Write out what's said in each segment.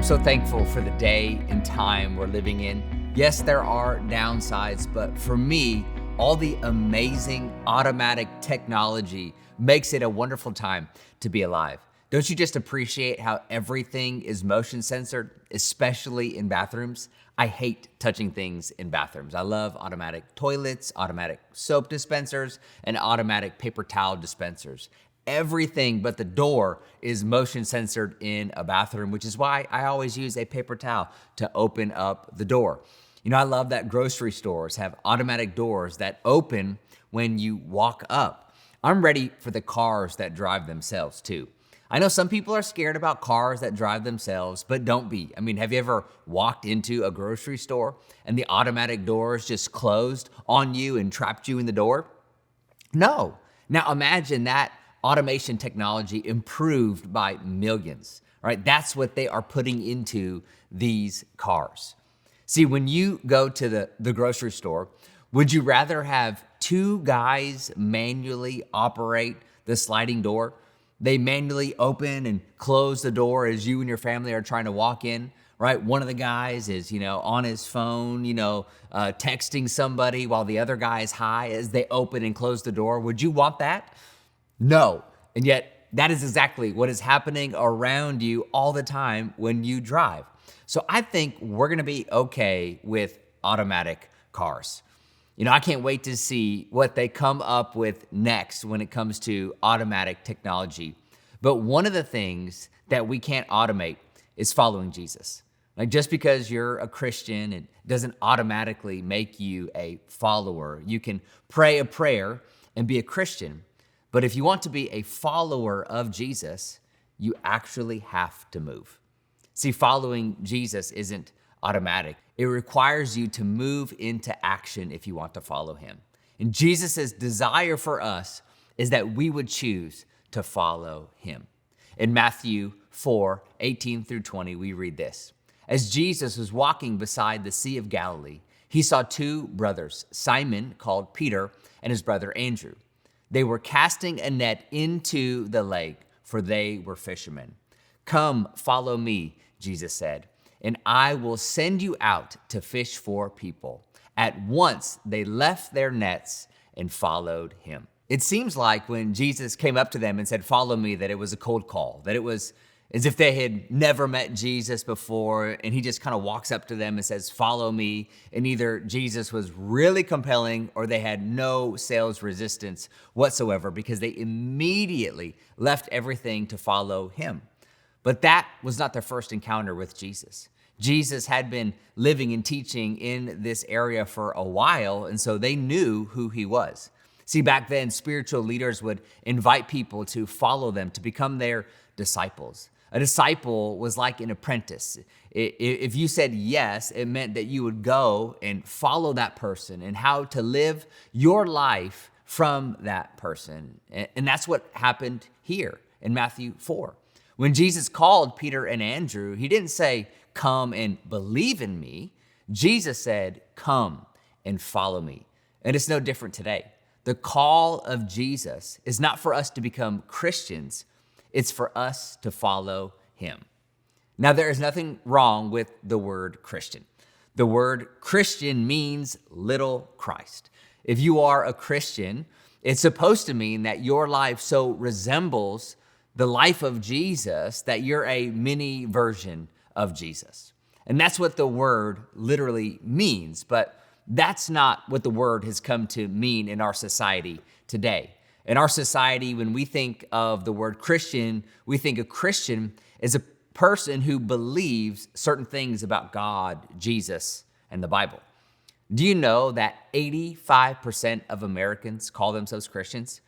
I'm so thankful for the day and time we're living in. Yes, there are downsides, but for me, all the amazing automatic technology makes it a wonderful time to be alive. Don't you just appreciate how everything is motion censored, especially in bathrooms? I hate touching things in bathrooms. I love automatic toilets, automatic soap dispensers, and automatic paper towel dispensers. Everything but the door is motion censored in a bathroom, which is why I always use a paper towel to open up the door. You know, I love that grocery stores have automatic doors that open when you walk up. I'm ready for the cars that drive themselves too. I know some people are scared about cars that drive themselves, but don't be. I mean, have you ever walked into a grocery store and the automatic doors just closed on you and trapped you in the door? No. Now imagine that automation technology improved by millions, right? That's what they are putting into these cars. See, when you go to the grocery store, would you rather have two guys manually operate the sliding door? They manually open and close the door as you and your family are trying to walk in, right? One of the guys is, on his phone, texting somebody while the other guy is high as they open and close the door. Would you want that? No. And yet that is exactly what is happening around you all the time when you drive. So I think we're gonna be okay with automatic cars. I can't wait to see what they come up with next when it comes to automatic technology. But one of the things that we can't automate is following Jesus. Like, just because you're a Christian, it doesn't automatically make you a follower. You can pray a prayer and be a Christian. But if you want to be a follower of Jesus, you actually have to move. See, following Jesus isn't automatic. It requires you to move into action if you want to follow him. And Jesus' desire for us is that we would choose to follow him. In Matthew 4:18 through 20, we read this. As Jesus was walking beside the Sea of Galilee, he saw two brothers, Simon, called Peter, and his brother Andrew. They were casting a net into the lake, for they were fishermen. Come, follow me, Jesus said, and I will send you out to fish for people. At once they left their nets and followed him. It seems like when Jesus came up to them and said, follow me, that it was a cold call, that it was as if they had never met Jesus before, and he just kind of walks up to them and says, follow me. And either Jesus was really compelling or they had no sales resistance whatsoever because they immediately left everything to follow him. But that was not their first encounter with Jesus. Jesus had been living and teaching in this area for a while, and so they knew who he was. See, back then, spiritual leaders would invite people to follow them, to become their disciples. A disciple was like an apprentice. If you said yes, it meant that you would go and follow that person and how to live your life from that person. And that's what happened here in Matthew 4. When Jesus called Peter and Andrew, he didn't say, come and believe in me. Jesus said, come and follow me. And it's no different today. The call of Jesus is not for us to become Christians. It's for us to follow him. Now, there is nothing wrong with the word Christian. The word Christian means little Christ. If you are a Christian, it's supposed to mean that your life so resembles the life of Jesus that you're a mini version of Jesus. And that's what the word literally means, but that's not what the word has come to mean in our society today. In our society, when we think of the word Christian, we think a Christian is a person who believes certain things about God, Jesus, and the Bible. Do you know that 85% of Americans call themselves Christians?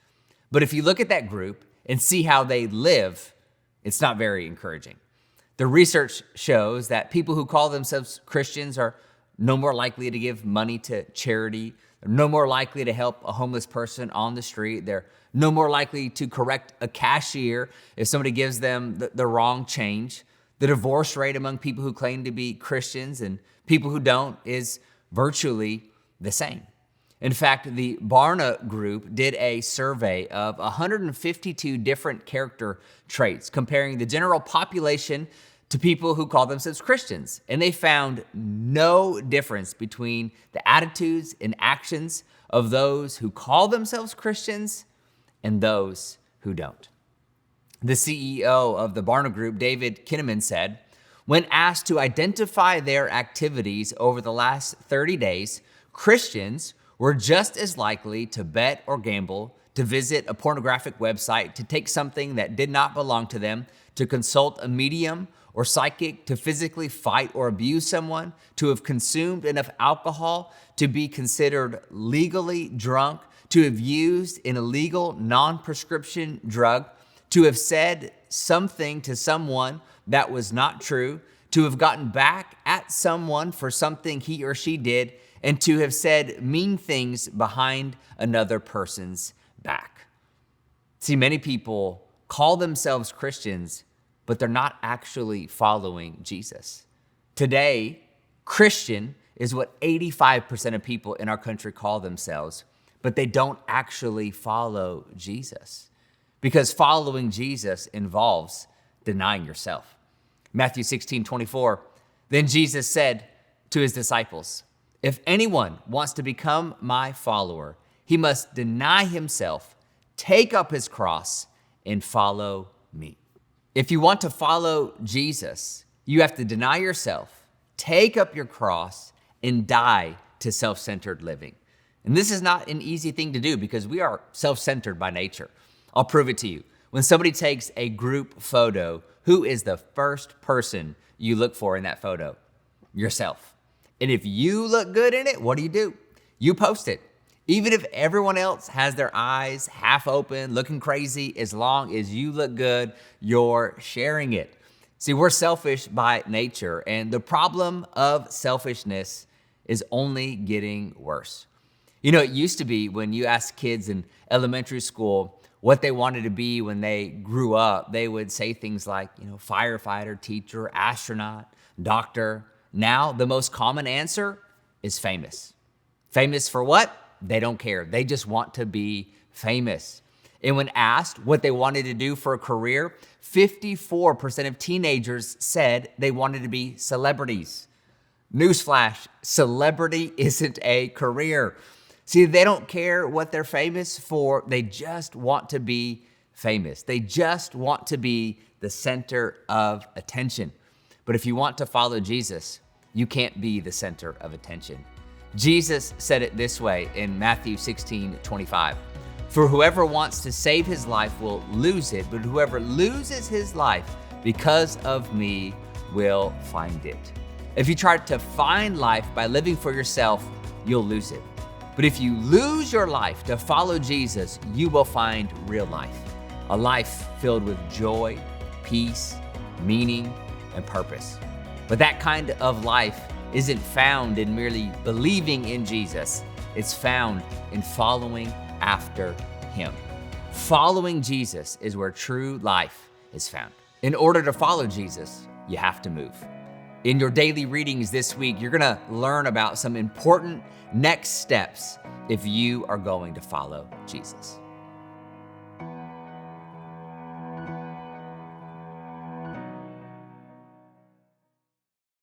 But if you look at that group and see how they live, it's not very encouraging. The research shows that people who call themselves Christians are no more likely to give money to charity. They're no more likely to help a homeless person on the street. They're no more likely to correct a cashier if somebody gives them the wrong change. The divorce rate among people who claim to be Christians and people who don't is virtually the same. In fact, the Barna Group did a survey of 152 different character traits, comparing the general population to people who call themselves Christians, and they found no difference between the attitudes and actions of those who call themselves Christians and those who don't. The CEO of the Barna Group, David Kinnaman, said, when asked to identify their activities over the last 30 days, Christians were just as likely to bet or gamble, to visit a pornographic website, to take something that did not belong to them, to consult a medium or psychic, to physically fight or abuse someone, to have consumed enough alcohol to be considered legally drunk, to have used an illegal non-prescription drug, to have said something to someone that was not true, to have gotten back at someone for something he or she did, and to have said mean things behind another person's back. See, many people call themselves Christians, but they're not actually following Jesus. Today, Christian is what 85% of people in our country call themselves, but they don't actually follow Jesus. Because following Jesus involves denying yourself. Matthew 16:24, then Jesus said to his disciples, if anyone wants to become my follower, he must deny himself, take up his cross, and follow me. If you want to follow Jesus, you have to deny yourself, take up your cross, and die to self-centered living. And this is not an easy thing to do because we are self-centered by nature. I'll prove it to you. When somebody takes a group photo, who is the first person you look for in that photo? Yourself. And if you look good in it, what do? You post it. Even if everyone else has their eyes half open, looking crazy, as long as you look good, you're sharing it. See, we're selfish by nature, and the problem of selfishness is only getting worse. You know, it used to be when you asked kids in elementary school what they wanted to be when they grew up, they would say things like, firefighter, teacher, astronaut, doctor. Now, the most common answer is famous. Famous for what? They don't care. They just want to be famous. And when asked what they wanted to do for a career, 54% of teenagers said they wanted to be celebrities. Newsflash, celebrity isn't a career. See, they don't care what they're famous for. They just want to be famous. They just want to be the center of attention. But if you want to follow Jesus, you can't be the center of attention. Jesus said it this way in Matthew 16:25. For whoever wants to save his life will lose it, but whoever loses his life because of me will find it. If you try to find life by living for yourself, you'll lose it. But if you lose your life to follow Jesus, you will find real life. A life filled with joy, peace, meaning, and purpose. But that kind of life isn't found in merely believing in Jesus. It's found in following after him. Following Jesus is where true life is found. In order to follow Jesus, you have to move. In your daily readings this week, you're gonna learn about some important next steps if you are going to follow Jesus.